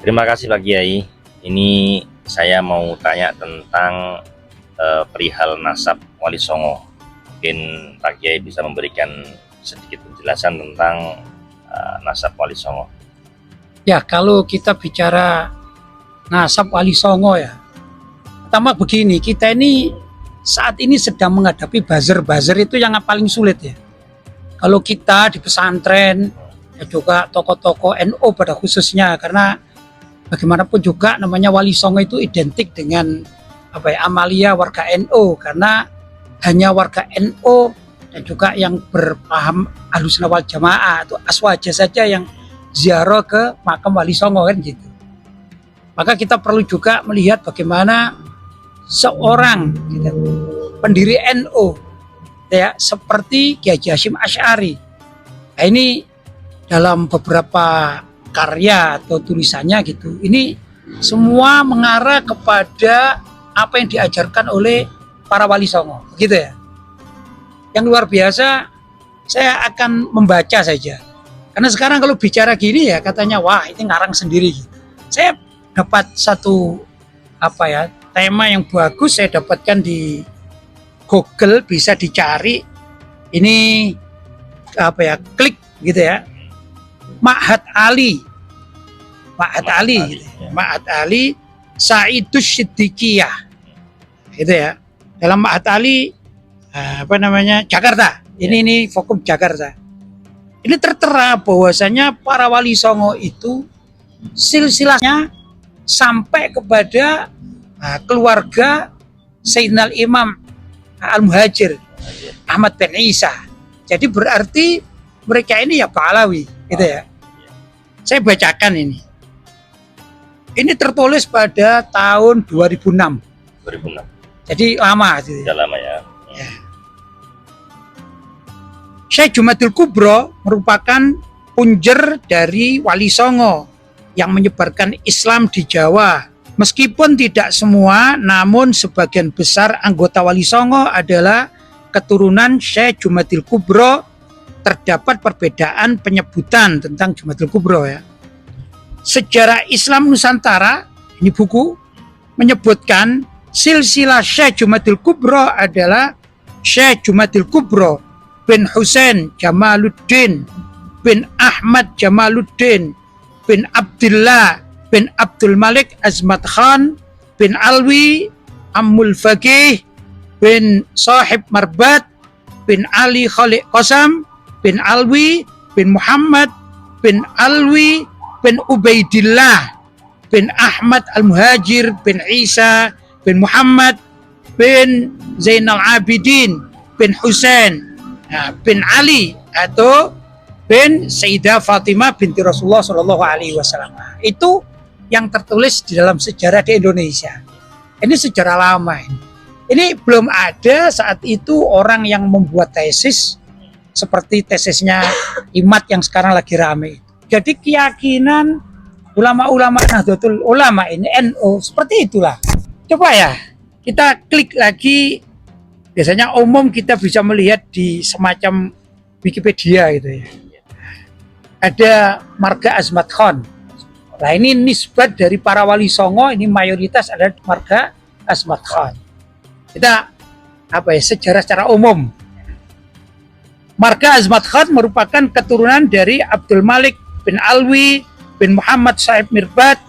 Terima kasih Pak Kiai. Ini saya mau tanya tentang perihal nasab Wali Songo. Mungkin Pak Kiai bisa memberikan sedikit penjelasan tentang nasab Wali Songo. Ya, kalau kita bicara nasab Wali Songo ya, pertama begini, kita ini saat ini sedang menghadapi buzzer itu yang paling sulit ya. Kalau kita di pesantren, ya juga tokoh-tokoh NU pada khususnya, karena bagaimanapun juga namanya Wali Songo itu identik dengan amalia warga NU, karena hanya warga NU dan juga yang berpaham Ahlussunnah wal Jamaah atau aswaja saja yang ziarah ke makam Wali Songo kan gitu. Maka kita perlu juga melihat bagaimana seorang gitu, pendiri NU ya, seperti Kiai Haji Hasyim Asy'ari. Nah, ini dalam beberapa karya atau tulisannya gitu, ini semua mengarah kepada apa yang diajarkan oleh para Wali Songo, begitu ya. Yang luar biasa, saya akan membaca saja. Karena sekarang kalau bicara gini ya katanya wah ini ngarang sendiri gitu. Saya dapat satu tema yang bagus, saya dapatkan di Google, bisa dicari. Ini klik gitu ya. Ma'had Ali Saidus Siddiqiyah gitu ya. Dalam Ma'had Ali Jakarta. Ini Fokum Jakarta. Ini tertera bahwasanya para Wali Songo itu silsilahnya sampai kepada keluarga Sayyidina Imam Al-Muhajir Ahmad bin Isa. Jadi berarti mereka ini ya Pahlawi gitu ya. Saya bacakan ini. Ini tertulis pada tahun 2006. Jadi lama gitu. Sudah lama ya. Syekh Jumadil Kubro merupakan punjer dari Wali Songo yang menyebarkan Islam di Jawa. Meskipun tidak semua, namun sebagian besar anggota Wali Songo adalah keturunan Syekh Jumadil Kubro. Terdapat perbedaan penyebutan tentang Jumadil Kubro ya. Sejarah Islam Nusantara, ini buku, menyebutkan silsilah Syekh Jumadil Kubro adalah Syekh Jumadil Kubro bin Husain Jamaluddin bin Ahmad Jamaluddin bin Abdullah bin Abdul Malik Azmat Khan bin Alwi Ammul Faqih bin Sahib Marbat bin Ali Khaliq Qasam bin Alwi bin Muhammad bin Alwi bin Ubaidillah bin Ahmad Al-Muhajir bin Isa bin Muhammad bin Zainal Abidin bin Husain bin Ali atau bin Sayyidah Fatimah binti Rasulullah Shallallahu Alaihi Wasallam. Itu yang tertulis di dalam sejarah di Indonesia. Ini sejarah lama ini. Ini belum ada saat itu orang yang membuat tesis seperti tesisnya IMAT yang sekarang lagi rame. Jadi keyakinan ulama-ulama Nahdlatul Ulama ini NU seperti itulah. Coba ya kita klik lagi. Biasanya umum kita bisa melihat di semacam Wikipedia gitu ya. Ada marga Azmat Khan. Nah ini nisbat dari para Wali Songo, ini mayoritas ada marga Azmat Khan. Kita sejarah secara umum. Marga Azmat Khan merupakan keturunan dari Abdul Malik bin Alwi bin Muhammad Sahib Mirbat.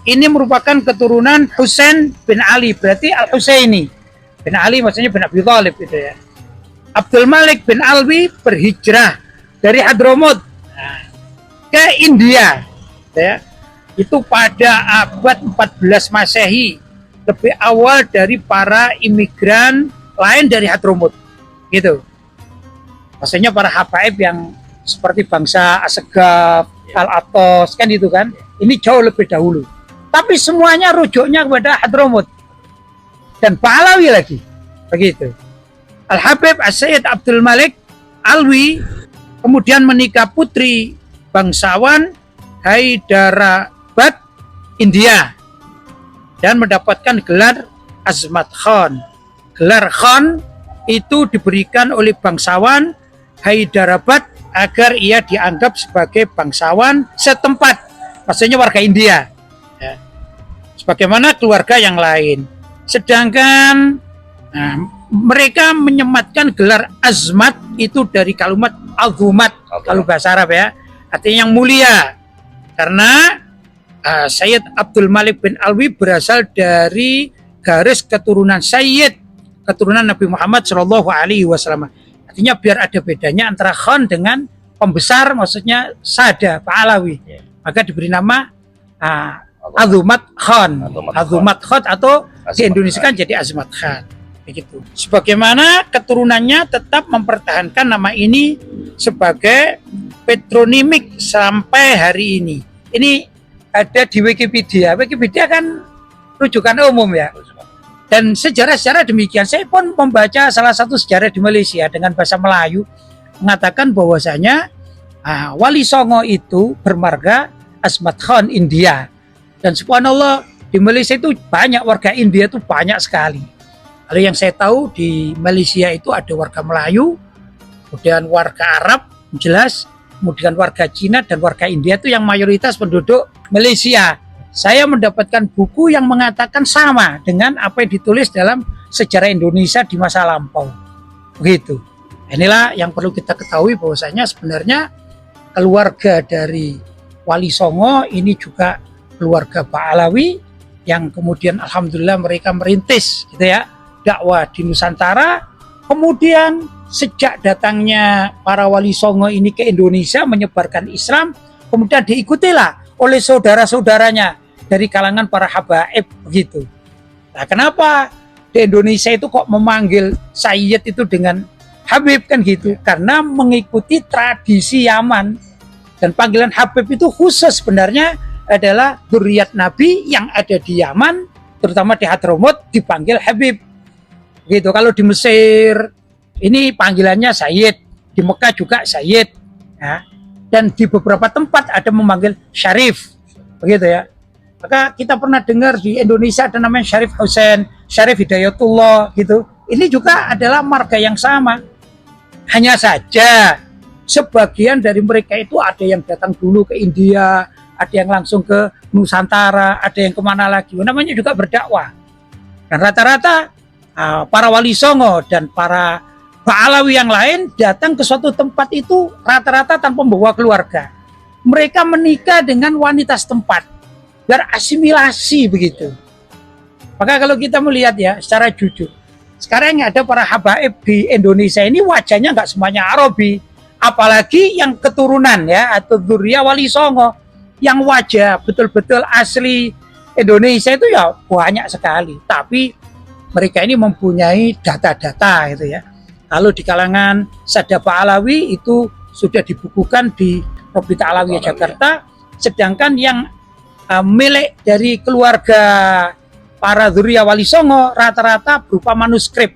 Ini merupakan keturunan Husain bin Ali, berarti Al-Husaini. Bin Ali maksudnya bin Abi Thalib gitu ya. Abdul Malik bin Alwi berhijrah dari Hadramut ke India ya. Itu pada abad 14 Masehi, lebih awal dari para imigran lain dari Hadramut gitu. Maksudnya para habaib yang seperti bangsa Asegaf, Al-Atos kan itu kan. Ini jauh lebih dahulu. Tapi semuanya rujuknya kepada Hadramut. Dan Pahlawi lagi begitu. Al-Habib As-Sayyid Abdul Malik Alwi kemudian menikah putri bangsawan Hyderabad India dan mendapatkan gelar Azmat Khan. Gelar Khan itu diberikan oleh bangsawan Hyderabad agar ia dianggap sebagai bangsawan setempat, maksudnya warga India. sebagaimana keluarga yang lain. Sedangkan nah, mereka menyematkan gelar azmat itu dari kalimat azumat, kalau bahasa Arab ya, artinya yang mulia. Karena Sayyid Abdul Malik bin Alwi berasal dari garis keturunan Sayyid, keturunan Nabi Muhammad Shallallahu Alaihi Wasallam. Artinya biar ada bedanya antara Khan dengan pembesar, maksudnya Sada Pahlawi, maka diberi nama Azumat Khan, Azumat Khan, atau di Indonesia kan jadi Azmat Khan, begitu. Sebagaimana keturunannya tetap mempertahankan nama ini sebagai patronymik sampai hari ini. Ini ada di Wikipedia. Wikipedia kan rujukan umum ya. Dan sejarah-sejarah demikian. Saya pun membaca salah satu sejarah di Malaysia dengan bahasa Melayu mengatakan bahwasanya Wali Songo itu bermarga Azmat Khan India. Dan subhanallah di Malaysia itu banyak warga India itu banyak sekali. Kalau yang saya tahu di Malaysia itu ada warga Melayu, kemudian warga Arab jelas, kemudian warga Cina dan warga India itu yang mayoritas penduduk Malaysia. Saya mendapatkan buku yang mengatakan sama dengan apa yang ditulis dalam sejarah Indonesia di masa lampau. Begitu. Inilah yang perlu kita ketahui bahwasanya sebenarnya keluarga dari Wali Songo ini juga keluarga Pahlawi yang kemudian alhamdulillah mereka merintis gitu ya dakwah di Nusantara. Kemudian sejak datangnya para Wali Songo ini ke Indonesia menyebarkan Islam, kemudian diikutilah oleh saudara-saudaranya dari kalangan para habaib begitu. Nah, kenapa di Indonesia itu kok memanggil Sayyid itu dengan Habib kan gitu? Karena mengikuti tradisi Yaman. Dan panggilan Habib itu khusus sebenarnya adalah dzurriyyat Nabi yang ada di Yaman, terutama di Hadramaut dipanggil Habib. Gitu. Kalau di Mesir ini panggilannya Sayyid, di Mekah juga Sayyid. Ya. Dan di beberapa tempat ada memanggil Syarif. Begitu ya. Maka kita pernah dengar di Indonesia ada namanya Syarif Husain, Syarif Hidayatullah gitu. Ini juga adalah marga yang sama. Hanya saja sebagian dari mereka itu ada yang datang dulu ke India, ada yang langsung ke Nusantara, ada yang kemana lagi. Namanya juga berdakwah. Dan rata-rata para Wali Songo dan para Pahlawi yang lain datang ke suatu tempat itu rata-rata tanpa membawa keluarga. Mereka menikah dengan wanita setempat. Biar asimilasi begitu. Maka kalau kita melihat ya secara jujur, sekarang yang ada para habaib di Indonesia ini wajahnya nggak semuanya Arabi, apalagi yang keturunan ya atau dzurriyyah Wali Songo yang wajah betul-betul asli Indonesia itu ya banyak sekali. Tapi mereka ini mempunyai data-data gitu ya. Kalau di kalangan Sada Pahlawi itu sudah dibukukan di Robita Alawiyah Jakarta, sedangkan yang milik dari keluarga para dzurriyyah Wali Songo rata-rata berupa manuskrip.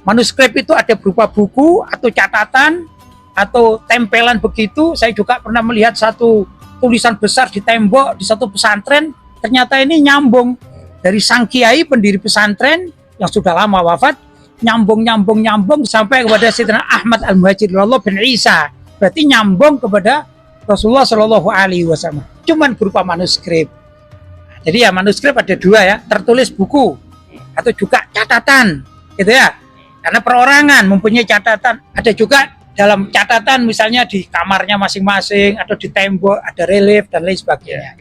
Manuskrip itu ada berupa buku atau catatan atau tempelan begitu. Saya juga pernah melihat satu tulisan besar di tembok di satu pesantren. Ternyata ini nyambung dari sang kiai pendiri pesantren yang sudah lama wafat, nyambung sampai kepada Sayyidina Ahmad Al-Muhajir bin Isa. Berarti nyambung kepada Rasulullah Shallallahu Alaihi Wasallam. Cuman berupa manuskrip. Jadi ya manuskrip ada dua ya, tertulis buku atau juga catatan, gitu ya. Karena perorangan mempunyai catatan. Ada juga dalam catatan misalnya di kamarnya masing-masing atau di tembok ada relief dan lain sebagainya.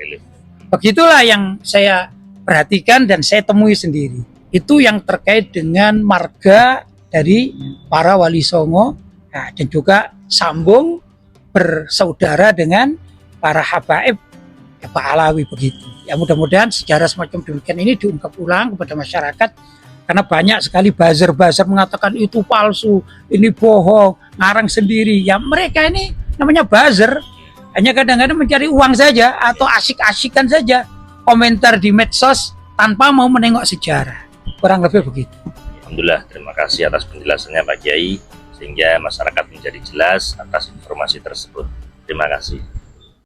Begitulah yang saya perhatikan dan saya temui sendiri. Itu yang terkait dengan marga dari para Wali Songo dan juga sambung bersaudara dengan para habaib Pahlawi begitu. Ya mudah-mudahan sejarah semacam demikian ini diungkap ulang kepada masyarakat karena banyak sekali buzzer-buzzer mengatakan itu palsu, ini bohong, ngarang sendiri. Ya mereka ini namanya buzzer, hanya kadang-kadang mencari uang saja atau asik-asikan saja komentar di medsos tanpa mau menengok sejarah. Kurang lebih begitu. Alhamdulillah, terima kasih atas penjelasannya Pak Kiai sehingga masyarakat menjadi jelas atas informasi tersebut. Terima kasih.